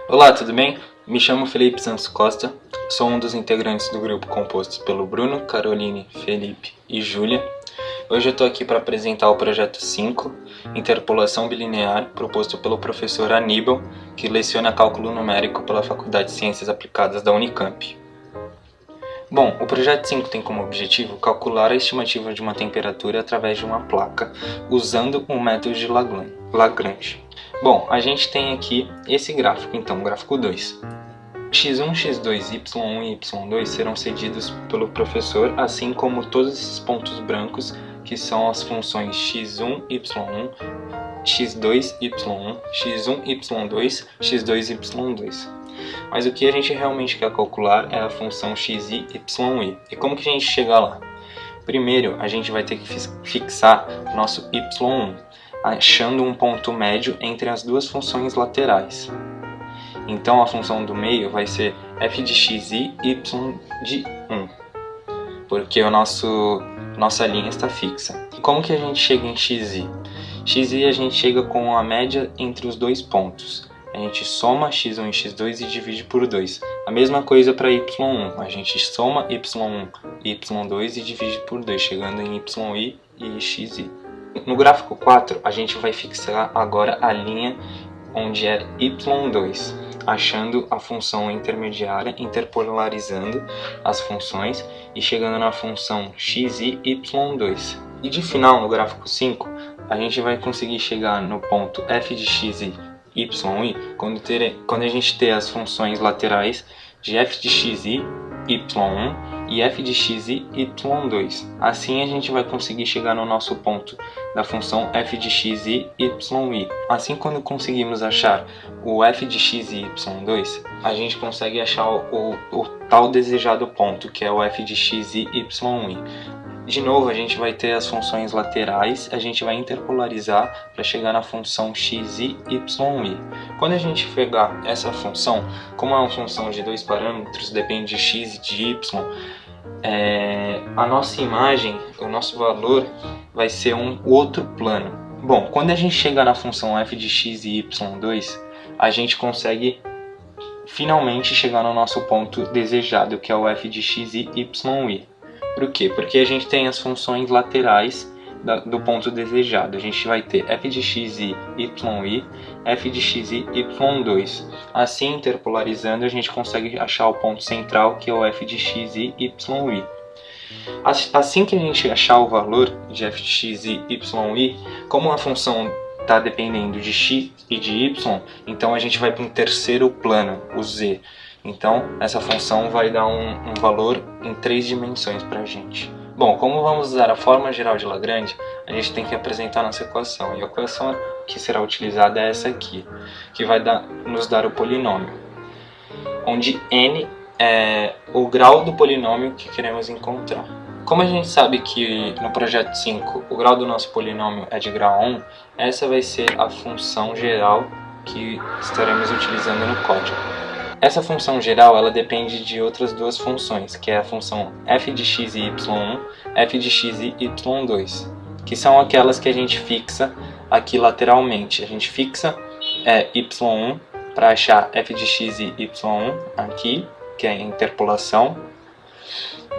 Olá, tudo bem? Me chamo Felipe Santos Costa, sou um dos integrantes do grupo composto pelo Bruno, Caroline, Felipe e Júlia. Hoje eu estou aqui para apresentar o projeto 5, Interpolação Bilinear, proposto pelo professor Aníbal, que leciona cálculo numérico pela Faculdade de Ciências Aplicadas da Unicamp. Bom, o projeto 5 tem como objetivo calcular a estimativa de uma temperatura através de uma placa, usando o método de Lagrange. Bom, a gente tem aqui esse gráfico, então, o gráfico 2. x1, x2, y1 e y2 serão cedidos pelo professor, assim como todos esses pontos brancos, que são as funções x1, y1, x2, y1, x1, y2, x2, y2. Mas o que a gente realmente quer calcular é a função xi, yi. E como que a gente chega lá? Primeiro, a gente vai ter que fixar nosso y1, achando um ponto médio entre as duas funções laterais. Então a função do meio vai ser f de xi, y de 1, porque nossa linha está fixa. Como que a gente chega em xi? Xi a gente chega com a média entre os dois pontos. A gente soma x1 e x2 e divide por 2. A mesma coisa para y1, a gente soma y1 e y2 e divide por 2, chegando em yi e xi. No gráfico 4, a gente vai fixar agora a linha onde é y2, achando a função intermediária, interpolarizando as funções e chegando na função xi, y2. E de final, no gráfico 5, a gente vai conseguir chegar no ponto f de xi, yi, quando a gente ter as funções laterais de f de xi, y1 e f de xi, y2. Assim a gente vai conseguir chegar no nosso ponto da função f de xi, yi. Assim, quando conseguimos achar o f de xi, y2, a gente consegue achar o tal desejado ponto, que é o f de xi, yi. De novo, a gente vai ter as funções laterais, a gente vai interpolarizar para chegar na função xi, yi. Quando a gente pegar essa função, como é uma função de dois parâmetros, depende de x e de y, a nossa imagem, o nosso valor, vai ser um outro plano. Bom, quando a gente chega na função f de x e y2, a gente consegue finalmente chegar no nosso ponto desejado, que é o f de x e y. Por quê? Porque a gente tem as funções laterais do ponto desejado. A gente vai ter f de x, yi, f de x, y2. Assim, interpolarizando, a gente consegue achar o ponto central, que é o f de x, y. Assim que a gente achar o valor de f de x, y, como a função está dependendo de x e de y, então a gente vai para um terceiro plano, o z. Então, essa função vai dar um valor em 3 dimensões para a gente. Bom, como vamos usar a fórmula geral de Lagrange, a gente tem que apresentar a nossa equação. E a equação que será utilizada é essa aqui, que vai nos dar o polinômio, onde n é o grau do polinômio que queremos encontrar. Como a gente sabe que no projeto 5 o grau do nosso polinômio é de grau 1, essa vai ser a função geral que estaremos utilizando no código. Essa função geral ela depende de outras duas funções, que é a função f de x e y1, f de x e y2, que são aquelas que a gente fixa aqui lateralmente. A gente fixa y1 para achar f de x e y1 aqui, que é a interpolação,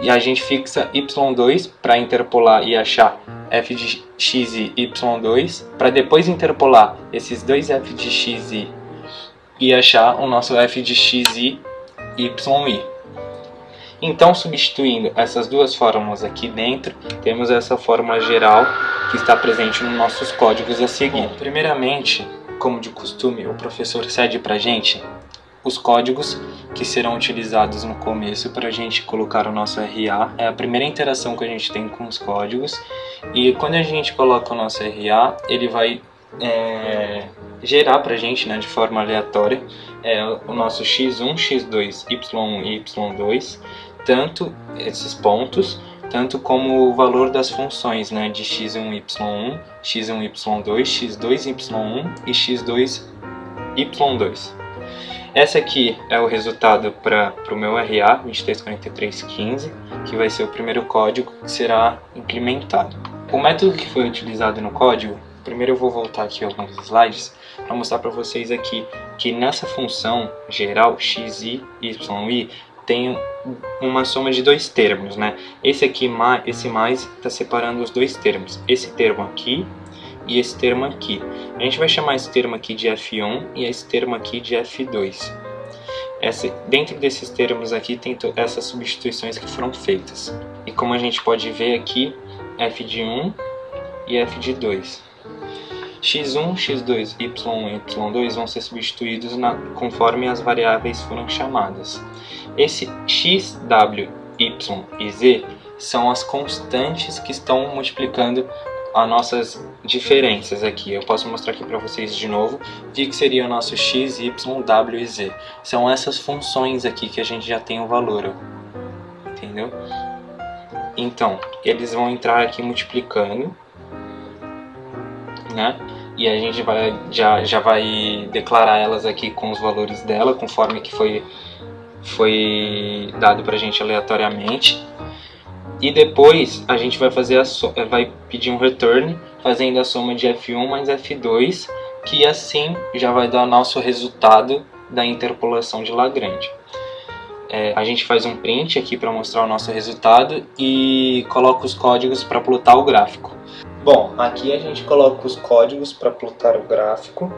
e a gente fixa y2 para interpolar e achar f de x e y2, para depois interpolar esses dois f de x e achar o nosso f de xi, yi. Então, substituindo essas duas fórmulas aqui dentro, temos essa fórmula geral que está presente nos nossos códigos a seguir. Bom, primeiramente, como de costume, o professor cede para a gente os códigos que serão utilizados no começo para a gente colocar o nosso RA. É a primeira interação que a gente tem com os códigos. E quando a gente coloca o nosso RA, ele vai gerar para a gente, de forma aleatória, o nosso x1, x2, y1 e y2, tanto esses pontos, tanto como o valor das funções, de x1, y1, x1, y2, x2, y1 e x2, y2. Esse aqui é o resultado para o meu RA 234315, que vai ser o primeiro código que será implementado. O método que foi utilizado no código, primeiro eu vou voltar aqui alguns slides, para mostrar para vocês aqui que nessa função geral xi, y, tem uma soma de dois termos, né? Esse mais está separando os dois termos, esse termo aqui e esse termo aqui. A gente vai chamar esse termo aqui de f1 e esse termo aqui de f2. Dentro desses termos aqui tem essas substituições que foram feitas. E como a gente pode ver aqui, f de 1 e f de 2. x1, x2, y1 e y2 vão ser substituídos conforme as variáveis foram chamadas. Esse x, w, y e z são as constantes que estão multiplicando as nossas diferenças aqui. Eu posso mostrar aqui para vocês de novo o que seria o nosso x, y, w e z. São essas funções aqui que a gente já tem o valor, ó. Entendeu? Então, eles vão entrar aqui multiplicando, né? E a gente já vai declarar elas aqui com os valores dela, conforme que foi dado pra gente aleatoriamente. E depois a gente vai vai pedir um return fazendo a soma de f1 mais f2, que assim já vai dar o nosso resultado da interpolação de Lagrange. A gente faz um print aqui para mostrar o nosso resultado e coloca os códigos para plotar o gráfico. Bom, aqui a gente coloca os códigos para plotar o gráfico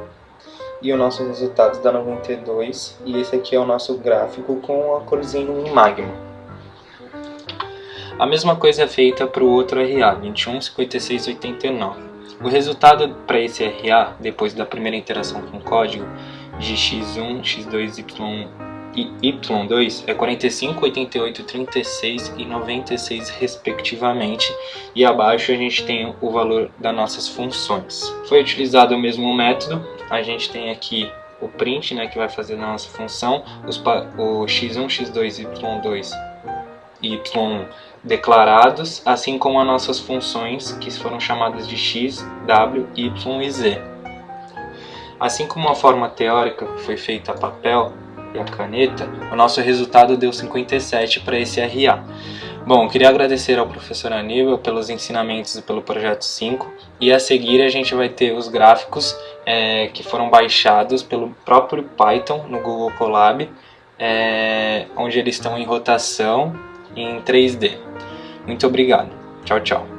e o nosso resultado dá 92, e esse aqui é o nosso gráfico com a corzinha em magma. A mesma coisa é feita para o outro RA, 21, 56, 89. O resultado para esse RA, depois da primeira interação com o código, de x1, x2, y1 e y2 é 45, 88, 36 e 96 respectivamente, e abaixo a gente tem o valor das nossas funções. Foi utilizado o mesmo método, a gente tem aqui o print, né, que vai fazer a nossa função, o x1, x2, y2 e y1 declarados, assim como as nossas funções que foram chamadas de x, w, y e z. Assim como a forma teórica que foi feita a papel e a caneta, o nosso resultado deu 57 para esse RA. Bom, eu queria agradecer ao professor Aníbal pelos ensinamentos e pelo projeto 5, e a seguir a gente vai ter os gráficos que foram baixados pelo próprio Python no Google Colab, onde eles estão em rotação em 3D. Muito obrigado. Tchau, tchau.